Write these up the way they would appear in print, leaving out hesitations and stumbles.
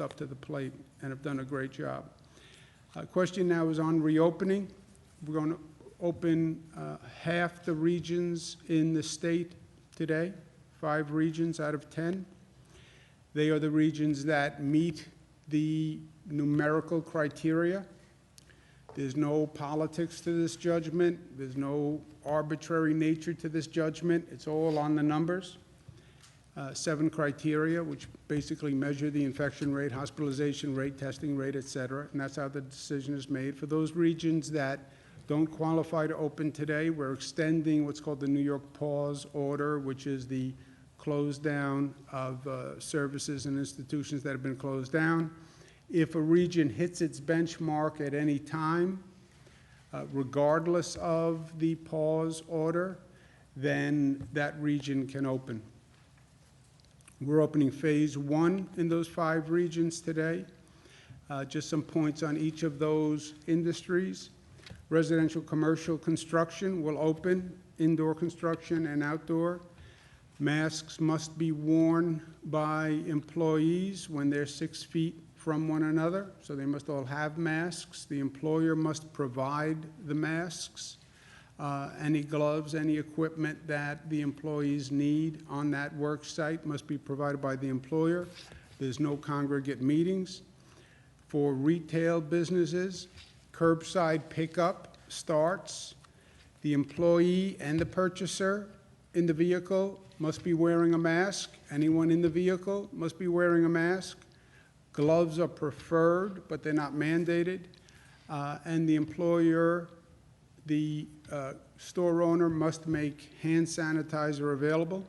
up to the plate and have done a great job. Question now is on reopening. We're going to open half the regions in the state today, 5 regions out of 10. They are the regions that meet the numerical criteria. There's no politics to this judgment. There's no arbitrary nature to this judgment. It's all on the numbers. 7 criteria, which basically measure the infection rate, hospitalization rate, testing rate, et cetera, and that's how the decision is made. For those regions that don't qualify to open today, we're extending what's called the New York Pause Order, which is the close down of services and institutions that have been closed down. If a region hits its benchmark at any time, regardless of the pause order, then that region can open. We're opening phase 1 in those 5 regions today. Just some points on each of those industries. Residential commercial construction will open, indoor construction and outdoor. Masks must be worn by employees when they're 6 feet from one another, so they must all have masks. The employer must provide the masks. Any gloves, any equipment that the employees need on that work site must be provided by the employer. There's no congregate meetings. For retail businesses, curbside pickup starts. The employee and the purchaser in the vehicle must be wearing a mask. Anyone in the vehicle must be wearing a mask. Gloves are preferred, but they're not mandated. And the employer, the store owner must make hand sanitizer available.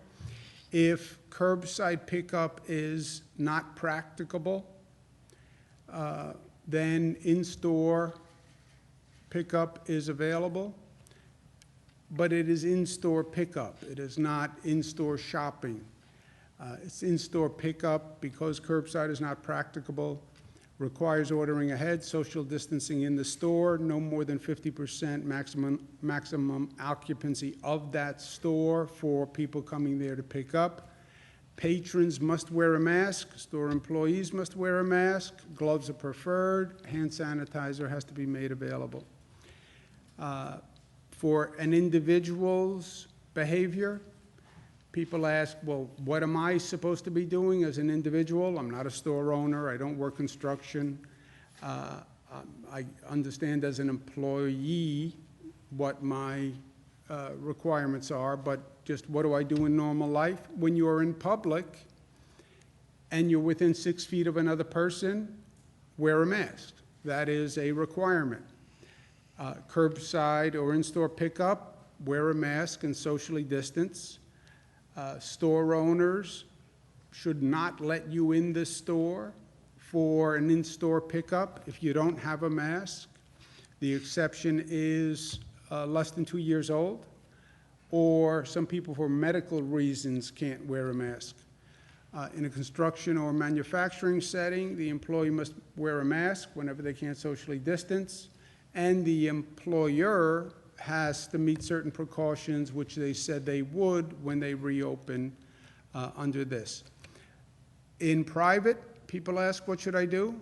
If curbside pickup is not practicable, then in-store pickup is available, but it is in-store pickup. It is not in-store shopping. It's in-store pickup because curbside is not practicable. Requires ordering ahead, social distancing in the store, no more than 50% maximum occupancy of that store for people coming there to pick up. Patrons must wear a mask, store employees must wear a mask, gloves are preferred, hand sanitizer has to be made available. For an individual's behavior, people ask, well, what am I supposed to be doing as an individual? I'm not a store owner. I don't work construction. I understand as an employee what my requirements are, but just what do I do in normal life? When you're in public and you're within 6 feet of another person, wear a mask. That is a requirement. Curbside or in-store pickup, wear a mask and socially distance. Store owners should not let you in the store for an in-store pickup if you don't have a mask. The exception is less than 2 years old, or some people for medical reasons can't wear a mask. In a construction or manufacturing setting, the employee must wear a mask whenever they can't socially distance, and the employer has to meet certain precautions, which they said they would when they reopen under this. In private, people ask, what should I do?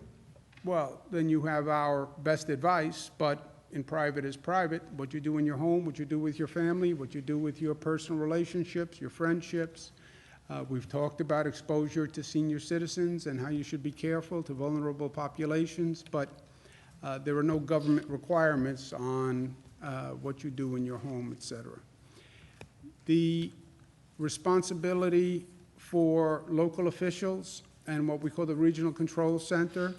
Well, then you have our best advice, but in private is private. What you do in your home, what you do with your family, what you do with your personal relationships, your friendships. We've talked about exposure to senior citizens and how you should be careful to vulnerable populations, but there are no government requirements on what you do in your home, et cetera. The responsibility for local officials and what we call the Regional Control Center,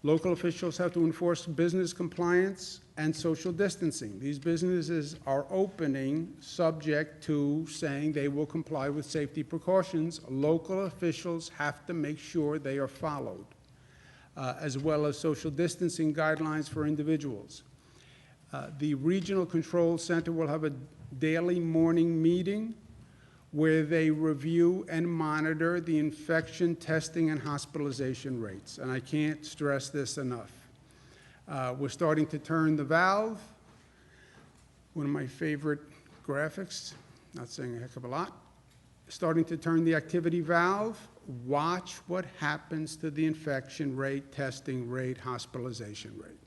local officials have to enforce business compliance and social distancing. These businesses are opening subject to saying they will comply with safety precautions. Local officials have to make sure they are followed, as well as social distancing guidelines for individuals. The Regional Control Center will have a daily morning meeting where they review and monitor the infection, testing, and hospitalization rates. And I can't stress this enough. We're starting to turn the valve. One of my favorite graphics, not saying a heck of a lot. Starting to turn the activity valve watch what happens to the infection rate, testing rate, hospitalization rate.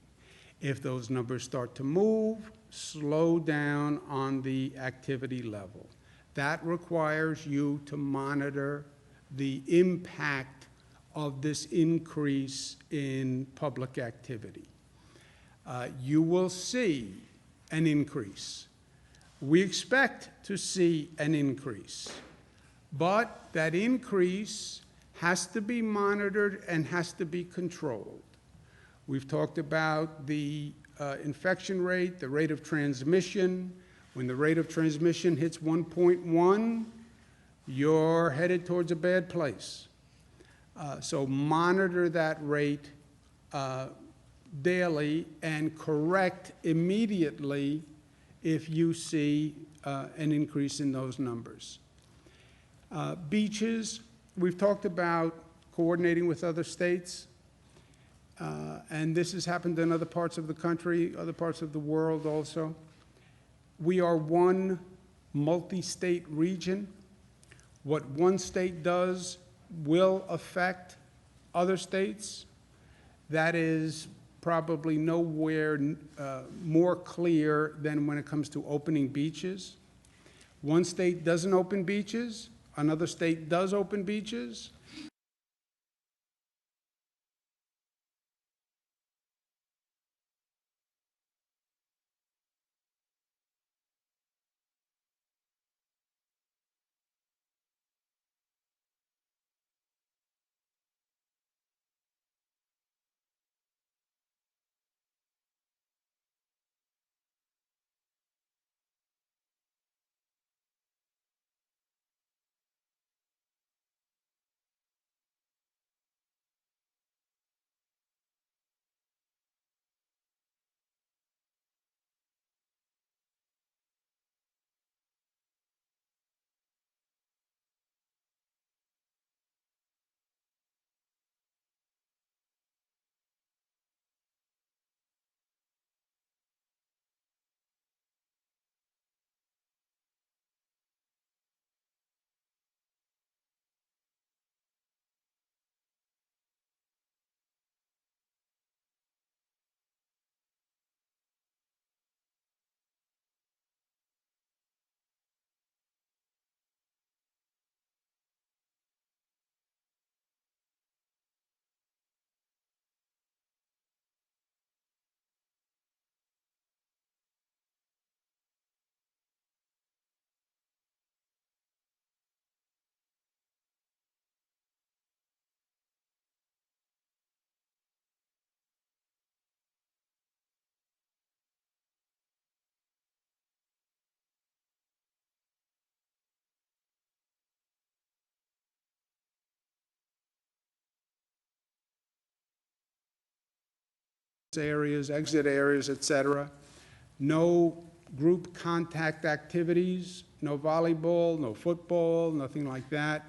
If those numbers start to move, slow down on the activity level. That requires you to monitor the impact of this increase in public activity. You will see an increase. We expect to see an increase, but that increase has to be monitored and has to be controlled. We've talked about the infection rate, the rate of transmission. When the rate of transmission hits 1.1, you're headed towards a bad place. So monitor that rate daily and correct immediately if you see an increase in those numbers. Beaches, we've talked about coordinating with other states, and this has happened in other parts of the country, other parts of the world also. We are one multi-state region. What one state does will affect other states. That is probably nowhere more clear than when it comes to opening beaches. One state doesn't open beaches, another state does open beaches. Areas, exit areas, etc. No group contact activities, no volleyball, no football, nothing like that.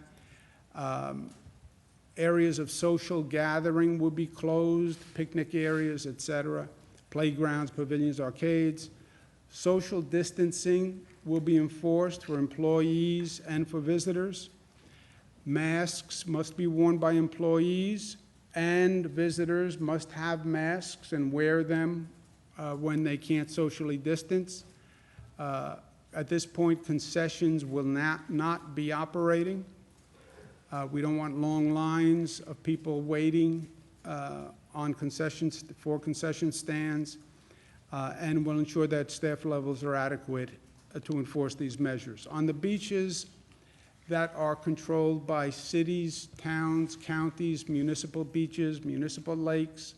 Areas of social gathering will be closed, picnic areas, etc. Playgrounds, pavilions, arcades. Social distancing will be enforced for employees and for visitors. Masks must be worn by employees, and visitors must have masks and wear them when they can't socially distance. At this point, concessions will not be operating. We don't want long lines of people waiting on concessions, for concession stands, and we'll ensure that staff levels are adequate to enforce these measures. On the beaches that are controlled by cities, towns, counties, municipal beaches, municipal lakes,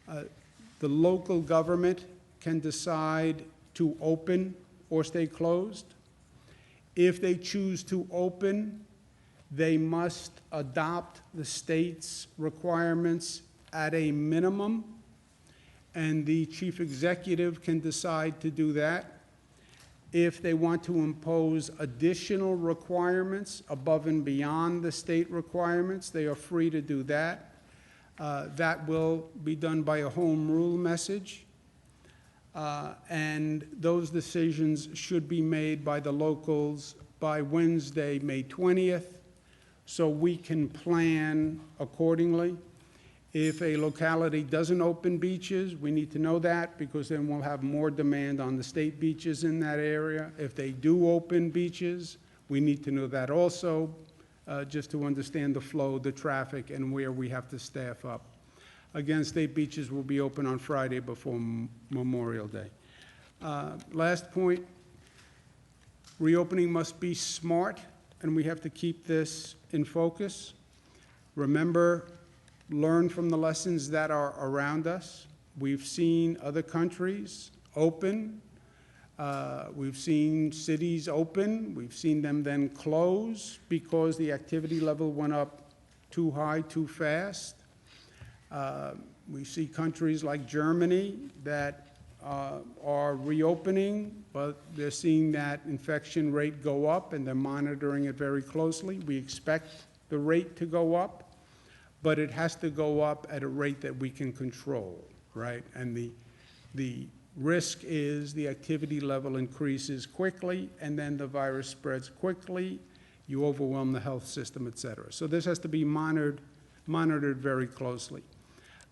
the local government can decide to open or stay closed. If they choose to open, they must adopt the state's requirements at a minimum, and the chief executive can decide to do that. If they want to impose additional requirements above and beyond the state requirements, they are free to do that. That will be done by a home rule message. And those decisions should be made by the locals by Wednesday, May 20th, so we can plan accordingly. If a locality doesn't open beaches, we need to know that, because then we'll have more demand on the state beaches in that area. If they do open beaches, we need to know that also, just to understand the flow, the traffic, and where we have to staff up. Again, state beaches will be open on Friday before Memorial Day. Last point, reopening must be smart, and we have to keep this in focus. Remember, learn from the lessons that are around us. We've seen other countries open. We've seen cities open. We've seen them then close because the activity level went up too high, too fast. We see countries like Germany that are reopening, but they're seeing that infection rate go up, and they're monitoring it very closely. We expect the rate to go up, but it has to go up at a rate that we can control, right? And the risk is the activity level increases quickly, and then the virus spreads quickly. You overwhelm the health system, et cetera. So this has to be monitored very closely.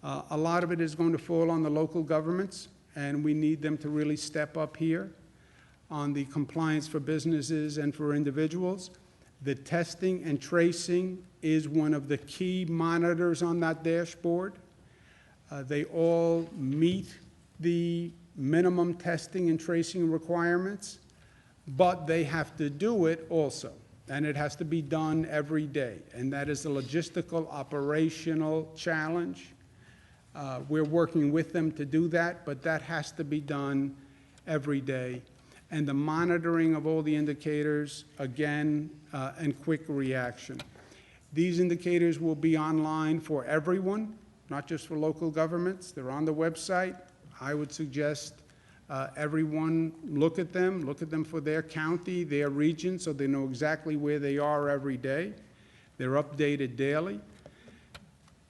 A lot of it is going to fall on the local governments, and we need them to really step up here on the compliance for businesses and for individuals. The testing and tracing is one of the key monitors on that dashboard. They all meet the minimum testing and tracing requirements, but they have to do it also, and it has to be done every day, and that is a logistical, operational challenge. We're working with them to do that, but that has to be done every day. And the monitoring of all the indicators, again, and quick reaction. These indicators will be online for everyone, not just for local governments. They're on the website. I would suggest everyone look at them for their county, their region, so they know exactly where they are every day. They're updated daily.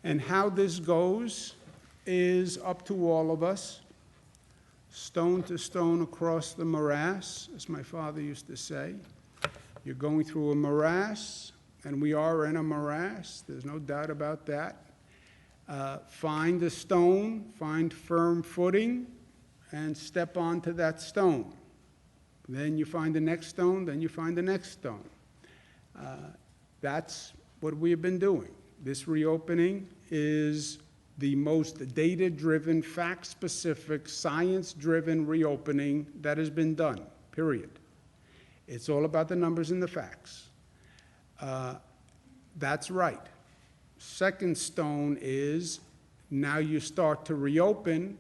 And how this goes is up to all of us. Stone to stone across the morass, as my father used to say. You're going through a morass, and we are in a morass. There's no doubt about that. Find a stone, find firm footing, and step onto that stone. Then you find the next stone, then you find the next stone. That's what we have been doing. This reopening is the most data-driven, fact-specific, science-driven reopening that has been done, period. It's all about the numbers and the facts. That's right. Second stone is, now you start to reopen,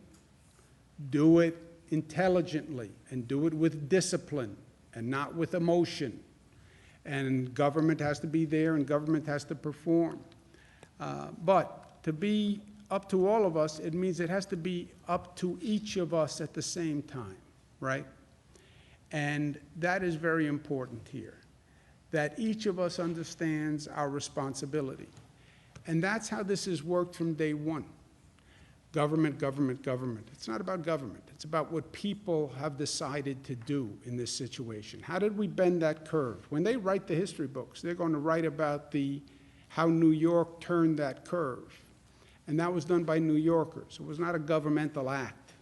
do it intelligently and do it with discipline and not with emotion. And government has to be there and government has to perform. But to be up to all of us, it means it has to be up to each of us at the same time, right? And that is very important here, that each of us understands our responsibility. And that's how this has worked from day one. Government, government, government. It's not about government. It's about what people have decided to do in this situation. How did we bend that curve? When they write the history books, they're going to write about how New York turned that curve. And that was done by New Yorkers. It was not a governmental act.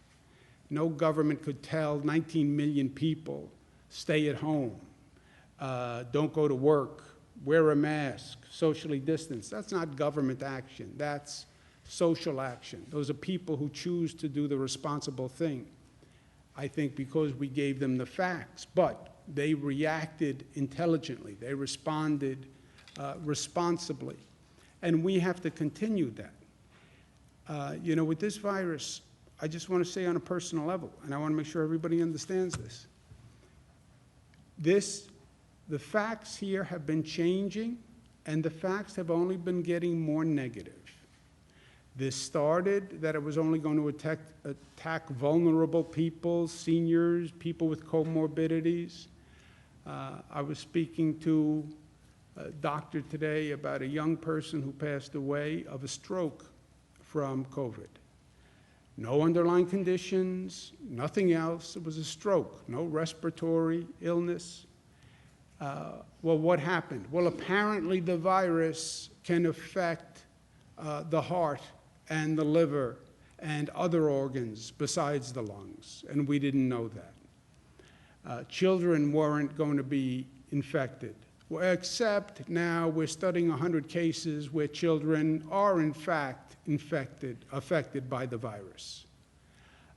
No government could tell 19 million people, stay at home, don't go to work, wear a mask, socially distance. That's not government action. That's social action. Those are people who choose to do the responsible thing, I think, because we gave them the facts. But they reacted intelligently. They responded responsibly. And we have to continue that. You know, with this virus, I just want to say on a personal level, and I want to make sure everybody understands this. The facts here have been changing, and the facts have only been getting more negative. This started that it was only going to attack vulnerable people, seniors, people with comorbidities. I was speaking to a doctor today about a young person who passed away of a stroke from COVID. No underlying conditions, nothing else. It was a stroke, no respiratory illness. Well, what happened? Well, apparently the virus can affect the heart and the liver and other organs besides the lungs, and we didn't know that. Children weren't going to be infected, well, except now we're studying 100 cases where children are in fact affected by the virus,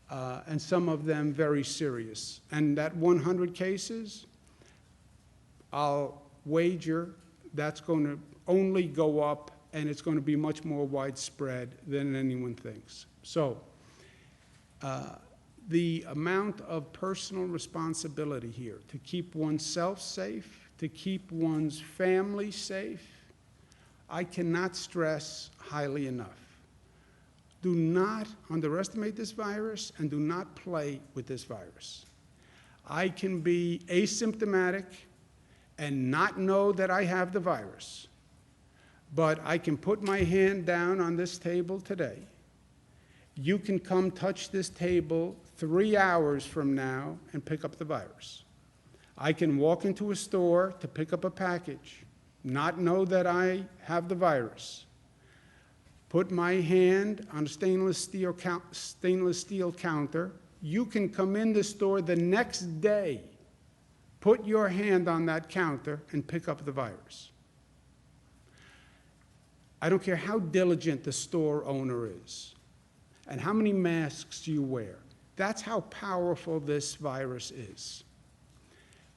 and some of them very serious. And that 100 cases, I'll wager that's going to only go up, and it's going to be much more widespread than anyone thinks. So the amount of personal responsibility here to keep oneself safe, to keep one's family safe, I cannot stress highly enough. Do not underestimate this virus, and do not play with this virus. I can be asymptomatic and not know that I have the virus, but I can put my hand down on this table today. You can come touch this table 3 hours from now and pick up the virus. I can walk into a store to pick up a package, not know that I have the virus. Put my hand on a stainless steel counter. You can come in the store the next day, put your hand on that counter, and pick up the virus. I don't care how diligent the store owner is and how many masks you wear. That's how powerful this virus is.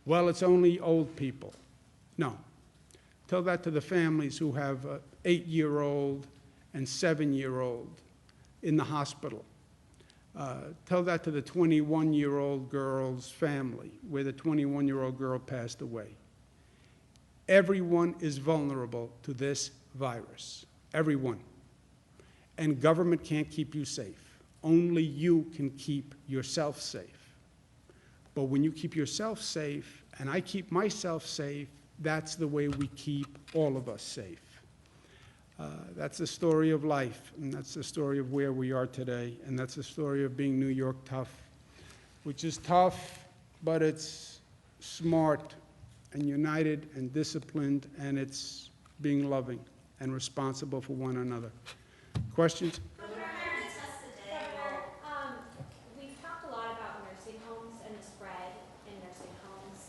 Well, it's only old people. No. Tell that to the families who have an 8-year-old and 7-year-old in the hospital. Tell that to the 21-year-old girl's family, where the 21-year-old girl passed away. Everyone is vulnerable to this virus. Everyone. And government can't keep you safe. Only you can keep yourself safe. But when you keep yourself safe, and I keep myself safe, that's the way we keep all of us safe. That's the story of life, and that's the story of where we are today, and that's the story of being New York tough, which is tough, but it's smart and united and disciplined, and it's being loving and responsible for one another. Questions? We've talked a lot about nursing homes and the spread in nursing homes.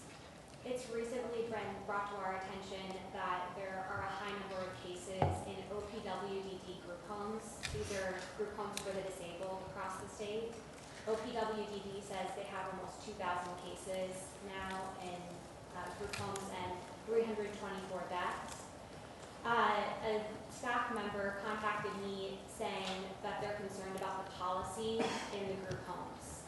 It's recently been brought to our attention that there are a high number of cases in OPWDD group homes. These are group homes for the disabled across the state. OPWDD says they have almost 2,000 cases now in group homes and 324 deaths. A staff member contacted me saying that they're concerned about the policy in the group homes.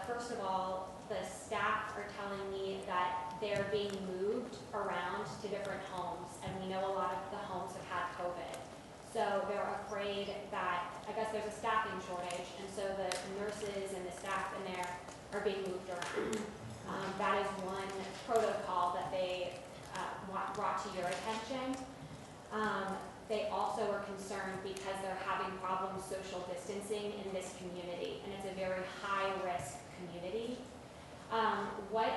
First of all, the staff are telling me that they're being moved around to different homes, and we know a lot of the homes have had COVID. So they're afraid that, I guess there's a staffing shortage, and so the nurses and the staff in there are being moved around. That is one protocol that they brought to your attention. They also are concerned because they're having problems social distancing in this community, and it's a very high-risk community. What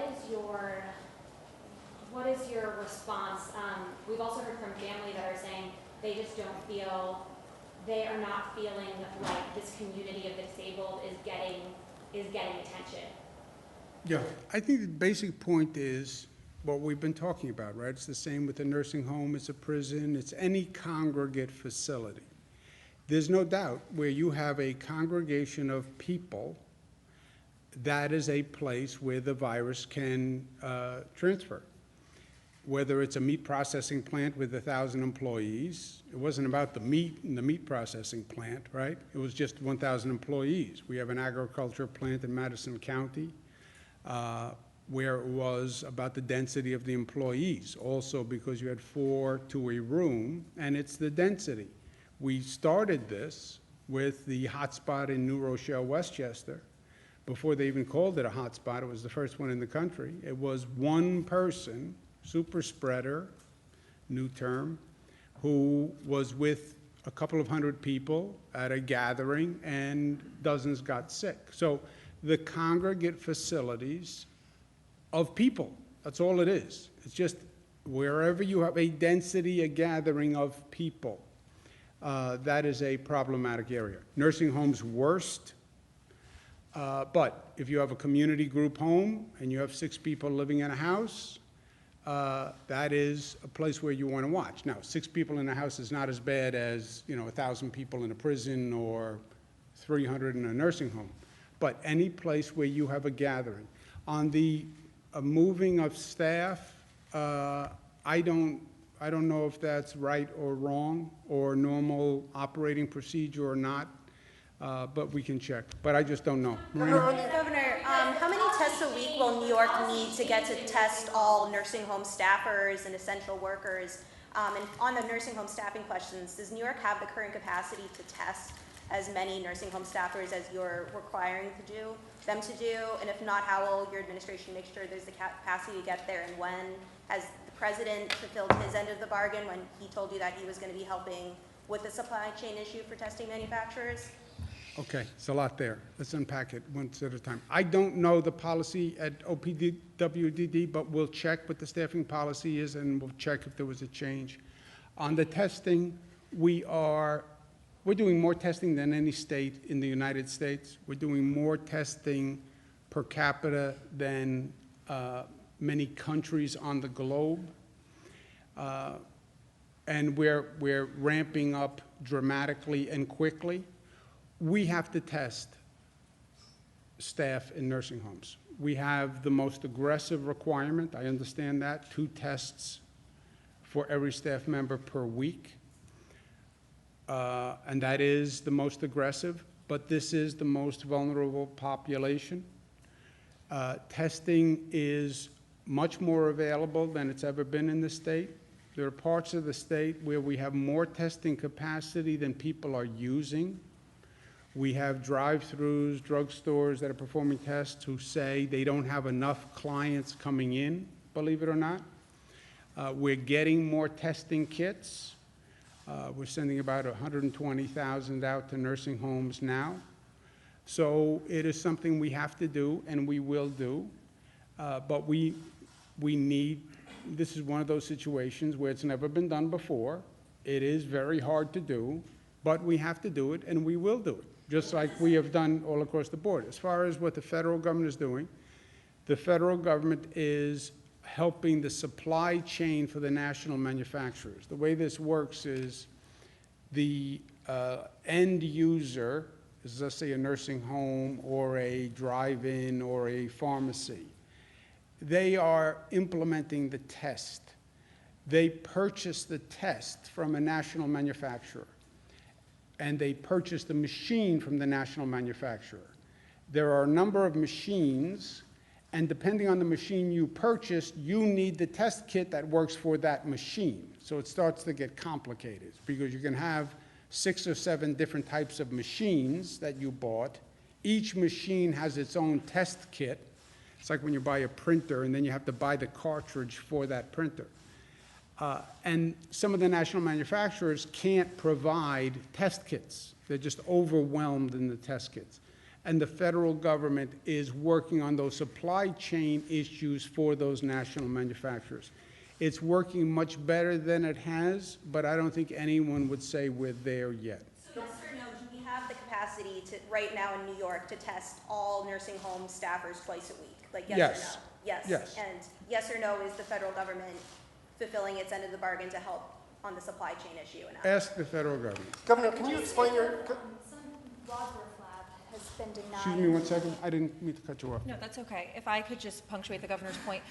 is your response? We've also heard from family that are saying they just don't feel, they are not feeling like this community of the disabled is getting attention. Yeah, I think the basic point is what we've been talking about, right? It's the same with a nursing home, it's a prison, it's any congregate facility. There's no doubt where you have a congregation of people, that is a place where the virus can transfer. Whether it's a meat processing plant with 1,000 employees, it wasn't about the meat in the meat processing plant, right? It was just 1,000 employees. We have an agriculture plant in Madison County, where it was about the density of the employees, also because you had 4 to a room, and it's the density. We started this with the hotspot in New Rochelle, Westchester. Before they even called it a hotspot, it was the first one in the country. It was one person, super spreader, new term, who was with a couple of hundred people at a gathering, and dozens got sick. So the congregate facilities of people That's all it is. It's just wherever you have a density, a gathering of people, that is a problematic area. Nursing homes worst, but if you have a community group home and you have 6 people living in a house, that is a place where you want to watch. Now, 6 people in a house is not as bad as, 1,000 people in a prison or 300 in a nursing home. But any place where you have a gathering. On the moving of staff, I don't know if that's right or wrong or normal operating procedure or not, but we can check. But I just don't know. Marina? Governor, how many tests a week will New York need to get to test all nursing home staffers and essential workers? And on the nursing home staffing questions, does New York have the current capacity to test as many nursing home staffers as you're requiring them to do? And if not, how will your administration make sure there's the capacity to get there? And when has the president fulfilled his end of the bargain when he told you that he was going to be helping with the supply chain issue for testing manufacturers? Okay, it's a lot there. Let's unpack it one at a time. I don't know the policy at OPWDD, but we'll check what the staffing policy is and we'll check if there was a change. On the testing, we're doing more testing than any state in the United States. We're doing more testing per capita than many countries on the globe. And we're ramping up dramatically and quickly. We have to test staff in nursing homes. We have the most aggressive requirement, I understand that, 2 tests for every staff member per week. And that is the most aggressive, but this is the most vulnerable population. Testing is much more available than it's ever been in the state. There are parts of the state where we have more testing capacity than people are using. We have drive-throughs, drugstores that are performing tests who say they don't have enough clients coming in, believe it or not. We're getting more testing kits. We're sending about 120,000 out to nursing homes now. So it is something we have to do and we will do. But we need, this is one of those situations where it's never been done before. It is very hard to do, but we have to do it and we will do it, just like we have done all across the board. As far as what the federal government is doing, the federal government is helping the supply chain for the national manufacturers. The way this works is the end user, is let's say a nursing home or a drive-in or a pharmacy, they are implementing the test. They purchase the test from a national manufacturer, and they purchase the machine from the national manufacturer. There are a number of machines, and depending on the machine you purchased, you need the test kit that works for that machine. So it starts to get complicated because you can have 6 or 7 different types of machines that you bought. Each machine has its own test kit. It's like when you buy a printer and then you have to buy the cartridge for that printer. And some of the national manufacturers can't provide test kits. They're just overwhelmed in the test kits. And the federal government is working on those supply chain issues for those national manufacturers. It's working much better than it has, but I don't think anyone would say we're there yet. So yes or no, do we have the capacity to, right now in New York, to test all nursing home staffers twice a week? Like yes or no? Yes. Yes. And yes or no, is the federal government fulfilling its end of the bargain to help on the supply chain issue? And Ask the federal government. Governor, can you explain your... Some Wadsworth lab has been denied. Excuse me 1 second. I didn't mean to cut you off. No, that's okay. If I could just punctuate the governor's point.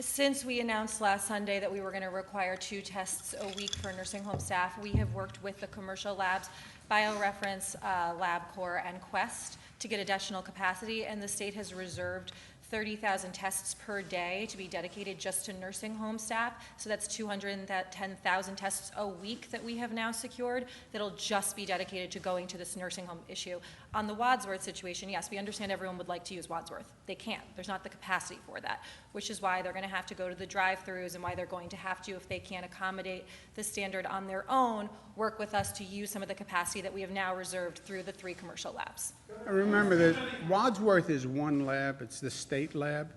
Since we announced last Sunday that we were going to require 2 tests a week for nursing home staff, we have worked with the commercial labs, BioReference, LabCorp, and Quest to get additional capacity, and the state has reserved 30,000 tests per day to be dedicated just to nursing home staff. So that's 210,000 tests a week that we have now secured that'll just be dedicated to going to this nursing home issue. On the Wadsworth situation, yes, we understand everyone would like to use Wadsworth. They can't. There's not the capacity for that, which is why they're going to have to go to the drive-throughs and why they're going to have to, if they can't accommodate the standard on their own, work with us to use some of the capacity that we have now reserved through the 3 commercial labs. Remember that Wadsworth is one lab. It's the state lab.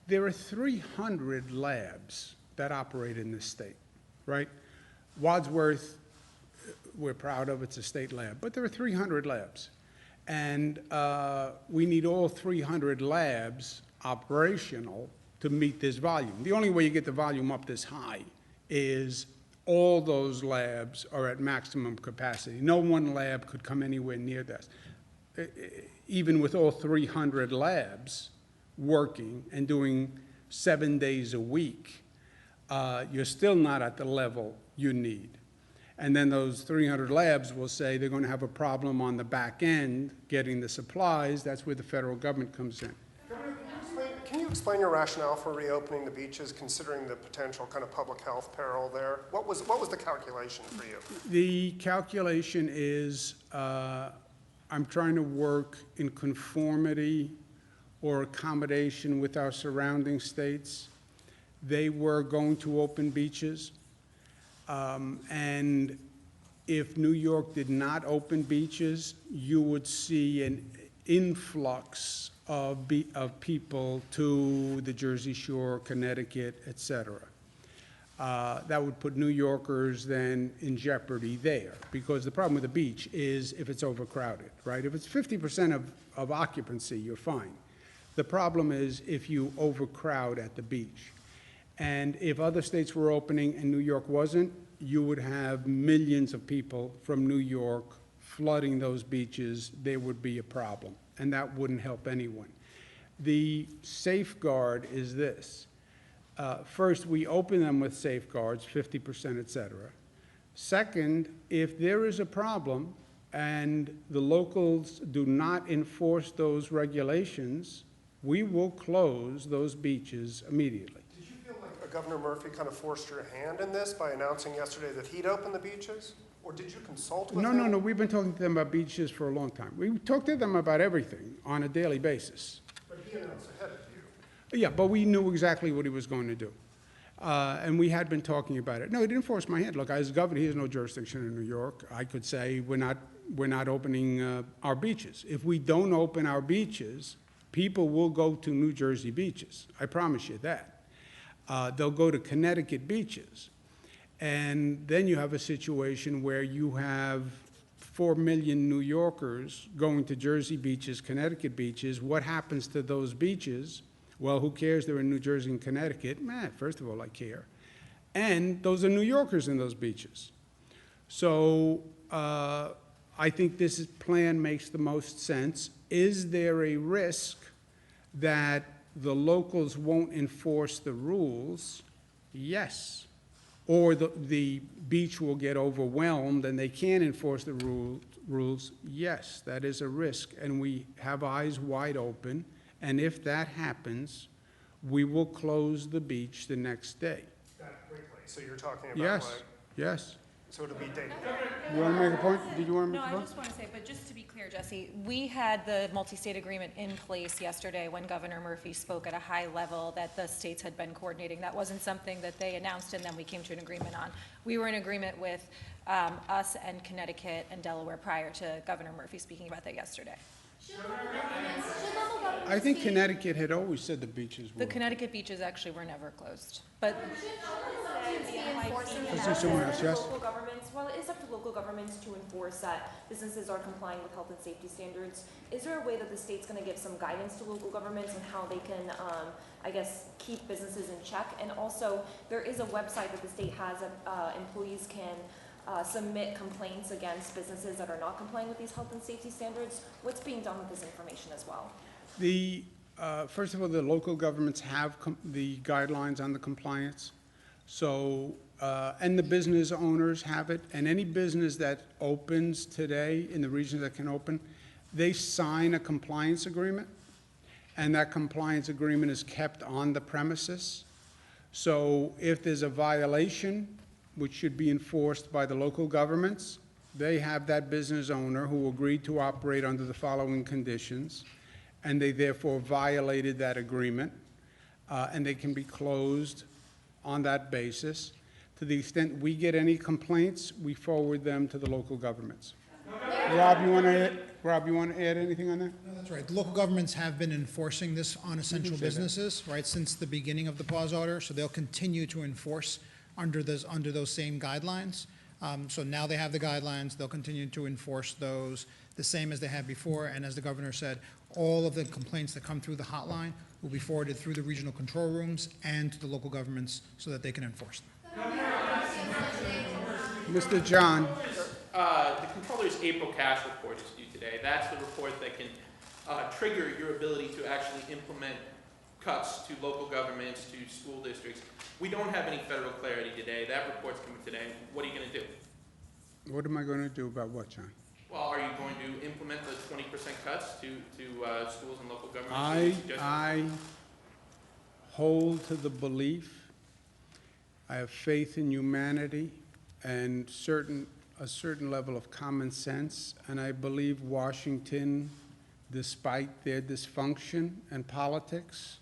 There are 300 labs that operate in this state, right? Wadsworth, we're proud of, it's a state lab, but there are 300 labs. And we need all 300 labs operational to meet this volume. The only way you get the volume up this high is all those labs are at maximum capacity. No one lab could come anywhere near this. Even with all 300 labs working and doing 7 days a week, you're still not at the level you need. And then those 300 labs will say they're going to have a problem on the back end getting the supplies. That's where the federal government comes in. Can you explain your rationale for reopening the beaches, considering the potential kind of public health peril there? What was the calculation for you? The calculation is I'm trying to work in conformity or accommodation with our surrounding states. They were going to open beaches. And if New York did not open beaches, you would see an influx of people to the Jersey Shore, Connecticut, et cetera. That would put New Yorkers then in jeopardy there, because the problem with the beach is if it's overcrowded, right? If it's 50% of occupancy, you're fine. The problem is if you overcrowd at the beach. And if other states were opening and New York wasn't, you would have millions of people from New York flooding those beaches. There would be a problem, and that wouldn't help anyone. The safeguard is this. First, we open them with safeguards, 50%, et cetera. Second, if there is a problem and the locals do not enforce those regulations, we will close those beaches immediately. Governor Murphy kind of forced your hand in this by announcing yesterday that he'd open the beaches? Or did you consult with him? No. We've been talking to them about beaches for a long time. We talk to them about everything on a daily basis. But he announced ahead of you. Yeah, but we knew exactly what he was going to do. And we had been talking about it. No, he didn't force my hand. Look, as governor, he has no jurisdiction in New York. I could say we're not opening our beaches. If we don't open our beaches, people will go to New Jersey beaches. I promise you that. They'll go to Connecticut beaches. And then you have a situation where you have 4 million New Yorkers going to Jersey beaches, Connecticut beaches. What happens to those beaches? Well, who cares? They're in New Jersey and Connecticut. First of all, I care. And those are New Yorkers in those beaches. So I think this plan makes the most sense. Is there a risk that the locals won't enforce the rules? Yes. Or the beach will get overwhelmed and they can't enforce the rules? Yes, that is a risk. And we have eyes wide open. And if that happens, we will close the beach the next day. That quickly. So you're talking about Yes, yes. So it'll be day. You want to make a point? Did you want to make No, a I point? just want to say, but just to be clear, Jesse, we had the multi-state agreement in place yesterday when Governor Murphy spoke at a high level that the states had been coordinating. That wasn't something that they announced and then we came to an agreement on. We were in agreement with us and Connecticut and Delaware prior to Governor Murphy speaking about that yesterday. I think Connecticut had always said the beaches were. The Connecticut beaches actually were never closed, but Let's do someone else, yes? Local governments, well, it is up to local governments to enforce that businesses are complying with health and safety standards. Is there a way that the state's going to give some guidance to local governments on how they can, I guess, keep businesses in check? And also, there is a website that the state has that employees can submit complaints against businesses that are not complying with these health and safety standards. What's being done with this information as well? First of all, the local governments have the guidelines on the compliance. So, and the business owners have it, and any business that opens today in the regions that can open, they sign a compliance agreement, and that compliance agreement is kept on the premises. So if there's a violation, which should be enforced by the local governments, they have that business owner who agreed to operate under the following conditions, and they therefore violated that agreement, and they can be closed on that basis. To the extent we get any complaints, we forward them to the local governments. Rob, you want to Rob, you want to add anything on that? No, that's right. Local governments have been enforcing this on essential say that. businesses, right, since the beginning of the pause order, so they'll continue to enforce under those same guidelines. So now they have the guidelines, they'll continue to enforce those the same as they had before, and as the governor said, all of the complaints that come through the hotline will be forwarded through the regional control rooms and to the local governments so that they can enforce them. Mr. John, The controller's April cash report is due today. That's the report that can trigger your ability to actually implement cuts to local governments, to school districts. We don't have any federal clarity today. That report's coming today. What are you going to do? what am I going to do about what, John? Well, are you going to implement the 20% cuts to schools and local governments? I hold to the belief, I have faith in humanity and a certain level of common sense, and I believe Washington, despite their dysfunction and politics,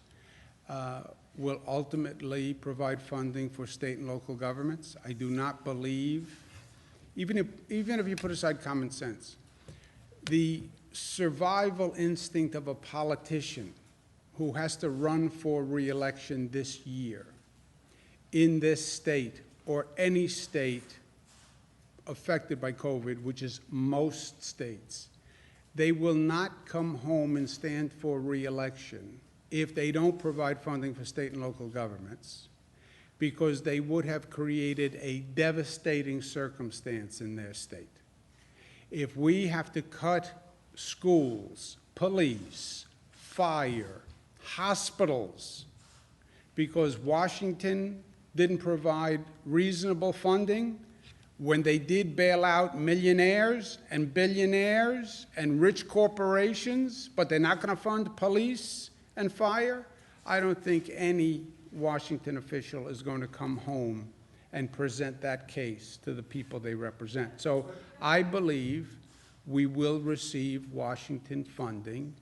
will ultimately provide funding for state and local governments. I do not believe, even if you put aside common sense, the survival instinct of a politician who has to run for re-election this year in this state or any state affected by COVID, which is most states, they will not come home and stand for re-election if they don't provide funding for state and local governments, because they would have created a devastating circumstance in their state. If we have to cut schools, police, fire, hospitals, because Washington didn't provide reasonable funding when they did bail out millionaires and billionaires and rich corporations, but they're not going to fund police and fire, I don't think any Washington official is going to come home and present that case to the people they represent. So I believe we will receive Washington funding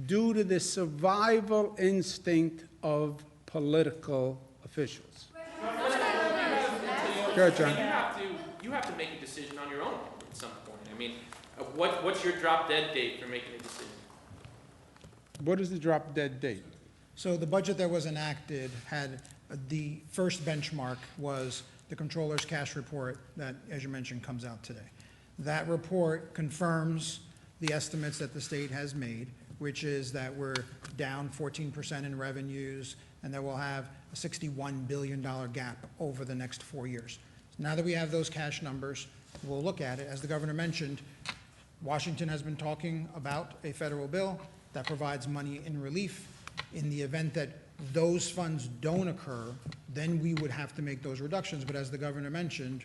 due to the survival instinct of political officials. Go ahead, John. You have to make a decision on your own at some point. I mean, what's your drop-dead date for making a decision? What is the drop-dead date? So the budget that was enacted had, the first benchmark was the controller's cash report that, as you mentioned, comes out today. That report confirms the estimates that the state has made, which is that we're down 14% in revenues and that we'll have a $61 billion gap over the next 4 years. Now that we have those cash numbers, we'll look at it. As the governor mentioned, Washington has been talking about a federal bill that provides money in relief. In the event that those funds don't occur, then we would have to make those reductions. But as the governor mentioned,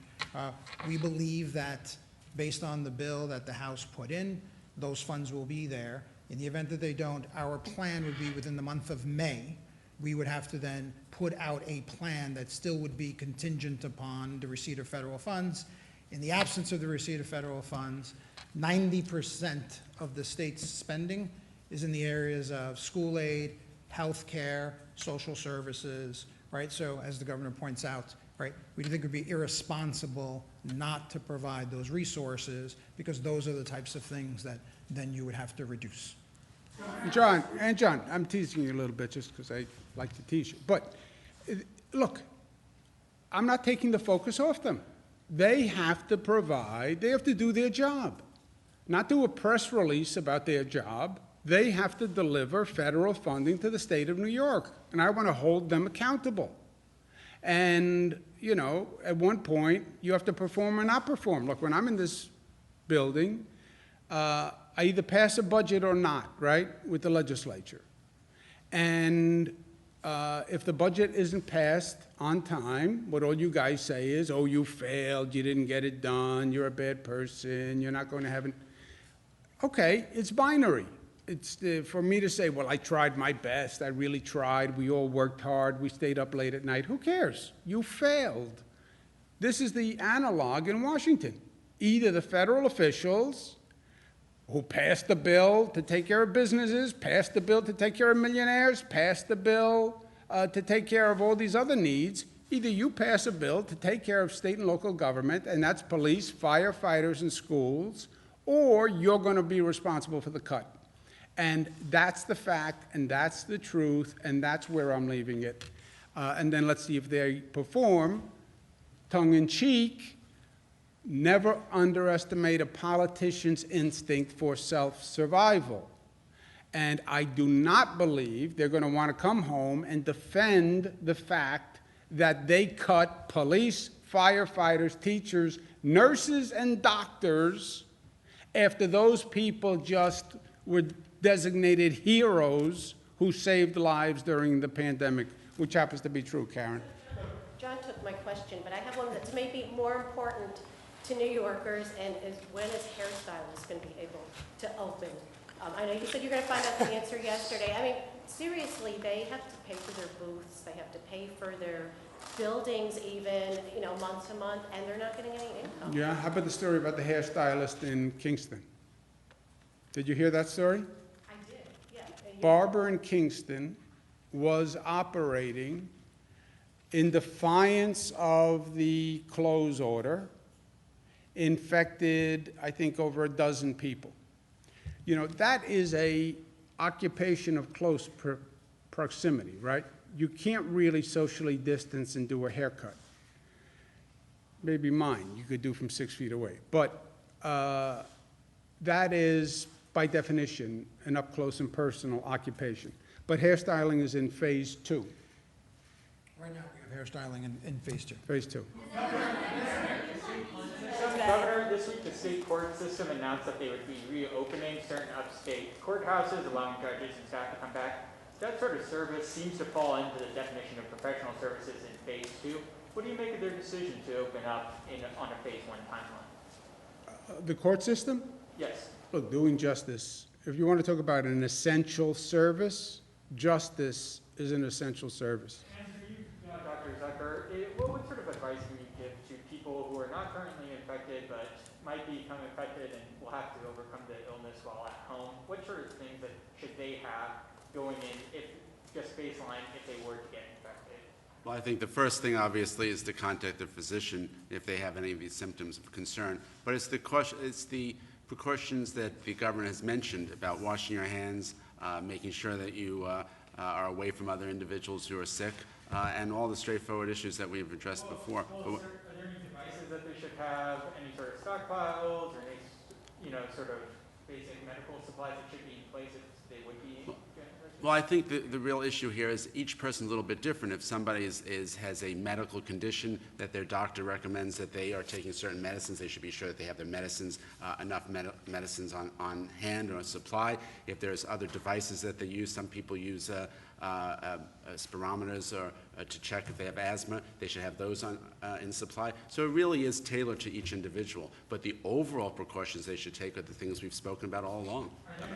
we believe that based on the bill that the House put in, those funds will be there. In the event that they don't, our plan would be within the month of May. We would have to then put out a plan that still would be contingent upon the receipt of federal funds. In the absence of the receipt of federal funds, 90% of the state's spending is in the areas of school aid, health care, social services, right? So as the governor points out, right, we think it would be irresponsible not to provide those resources because those are the types of things that then you would have to reduce. John, I'm teasing you a little bit just because I like to tease you. But look, I'm not taking the focus off them. They have to provide, they have to do their job. Not do a press release about their job. They have to deliver federal funding to the state of New York. And I want to hold them accountable. And, you know, at one point, you have to perform or not perform. Look, when I'm in this building, I either pass a budget or not, right, with the legislature. And if the budget isn't passed on time, what all you guys say is, oh, you failed, you didn't get it done, you're a bad person, you're not going to have it. Okay, it's binary. It's for me to say, well, I tried my best, I really tried, we all worked hard, we stayed up late at night. Who cares? You failed. This is the analog in Washington. Either the federal officials who passed the bill to take care of businesses, passed the bill to take care of millionaires, passed the bill to take care of all these other needs. Either you pass a bill to take care of state and local government, and that's police, firefighters, and schools, or you're going to be responsible for the cut. And that's the fact, and that's the truth, and that's where I'm leaving it. And then let's see if they perform. Tongue-in-cheek, never underestimate a politician's instinct for self-survival. And I do not believe they're going to want to come home and defend the fact that they cut police, firefighters, teachers, nurses, and doctors after those people just were designated heroes who saved lives during the pandemic, which happens to be true, Karen. John took my question, but I have one that's maybe more important to New Yorkers, and is when is hairstylists going to be able to open? I know you said you're going to find out the answer yesterday. I mean, seriously, they have to pay for their booths, they have to pay for their buildings even, month to month, and they're not getting any income. Yeah, how about the story about the hairstylist in Kingston? Did you hear that story? I did, yeah. Barber in Kingston was operating in defiance of the close order, infected, I think, over a dozen people. That is a occupation of close proximity, right? You can't really socially distance and do a haircut. Maybe mine, you could do from 6 feet away. But that is, by definition, an up-close and personal occupation. But hairstyling is in phase 2. Right now, we have hairstyling in phase 2. Phase 2. Governor, this week the state court system announced that they would be reopening certain upstate courthouses, allowing judges and staff to come back. That sort of service seems to fall into the definition of professional services in phase 2. What do you make of their decision to open up on a phase 1 timeline? The court system? Yes. Look, doing justice. If you want to talk about an essential service, justice is an essential service. And for you, Dr. Zucker, what sort of advice can you give to people who are not currently infected but might become infected and will have to overcome the illness while at home? What sort of things should they have going in, if just baseline, if they were to get infected? Well, I think the first thing, obviously, is to contact their physician if they have any of these symptoms of concern. But it's the precautions that the governor has mentioned about washing your hands, making sure that you are away from other individuals who are sick, and all the straightforward issues that we've addressed before. Are there any devices that they should have, any sort of stockpiles, or any, sort of basic medical supplies that should be in place if they would be? Well, I think the real issue here is each person's a little bit different. If somebody has a medical condition that their doctor recommends that they are taking certain medicines, they should be sure that they have their medicines, enough medicines on hand or on supply. If there's other devices that they use, some people use spirometers or to check if they have asthma, they should have those in supply. So it really is tailored to each individual. But the overall precautions they should take are the things we've spoken about all along. Are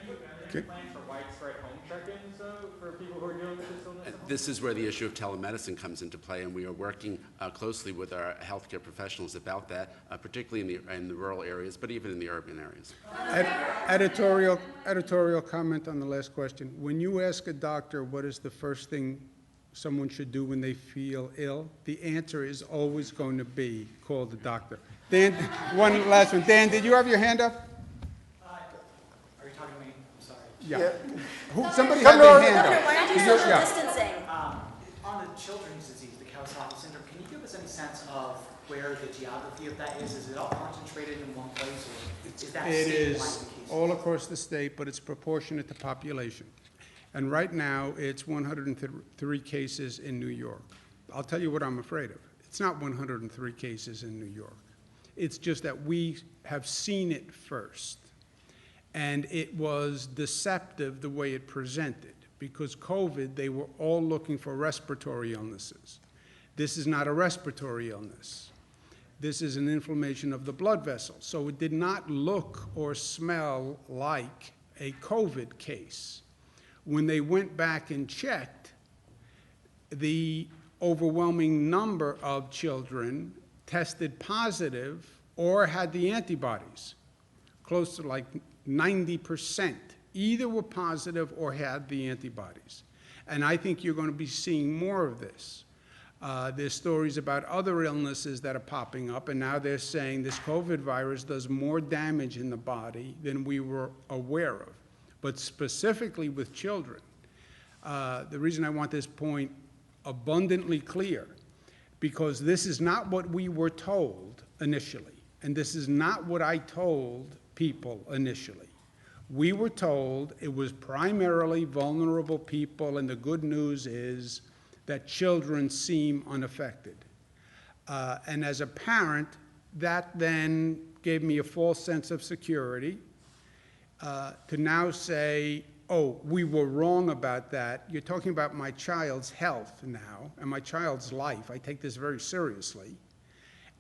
there plans for widespread home check-ins for people who are dealing with this illness? This is where the issue of telemedicine comes into play, and we are working closely with our healthcare professionals about that, particularly in the rural areas, but even in the urban areas. Editorial comment on the last question. When you ask a doctor what is the first thing someone should do when they feel ill, the answer is always going to be call the doctor. Dan, one last one. Dan, did you have your hand up? Are you talking to me? I'm sorry. Yeah. Somebody had their hand Governor, up. why aren't you social distancing? On the children's disease, the Kawasaki syndrome, can you give us any sense of where the geography of that is? Is it all concentrated in one place, or is that It is statewide? all across the state, but it's proportionate to population. And right now, it's 103 cases in New York. I'll tell you what I'm afraid of. It's not 103 cases in New York. It's just that we have seen it first. And it was deceptive the way it presented, because COVID, they were all looking for respiratory illnesses. This is not a respiratory illness. This is an inflammation of the blood vessels. So it did not look or smell like a COVID case. When they went back and checked, the overwhelming number of children tested positive or had the antibodies, close to like 90%, either were positive or had the antibodies. And I think you're going to be seeing more of this. There's stories about other illnesses that are popping up, and now they're saying this COVID virus does more damage in the body than we were aware of. But specifically with children, the reason I want this point abundantly clear, because this is not what we were told initially, and this is not what I told people initially. We were told it was primarily vulnerable people, and the good news is that children seem unaffected. And as a parent, that then gave me a false sense of security to now say, oh, we were wrong about that. You're talking about my child's health now and my child's life. I take this very seriously.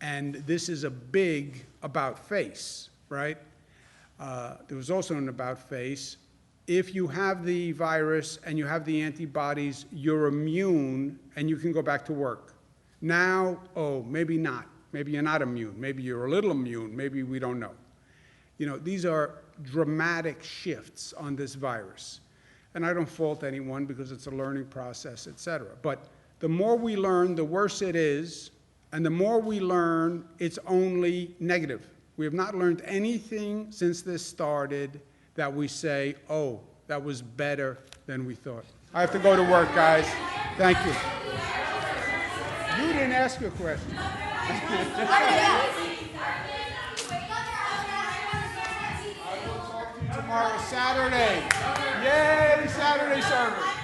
And this is a big about face, right? There was also an about face. If you have the virus and you have the antibodies, you're immune and you can go back to work. Now, oh, maybe not. Maybe you're not immune. Maybe you're a little immune. Maybe we don't know. You know, these are dramatic shifts on this virus. And I don't fault anyone because it's a learning process, et cetera. But the more we learn, the worse it is. And the more we learn, it's only negative. We have not learned anything since this started that we say, oh, that was better than we thought. I have to go to work, guys. Thank you. You didn't ask a question. I will talk to you tomorrow, Saturday. Yay, Saturday service.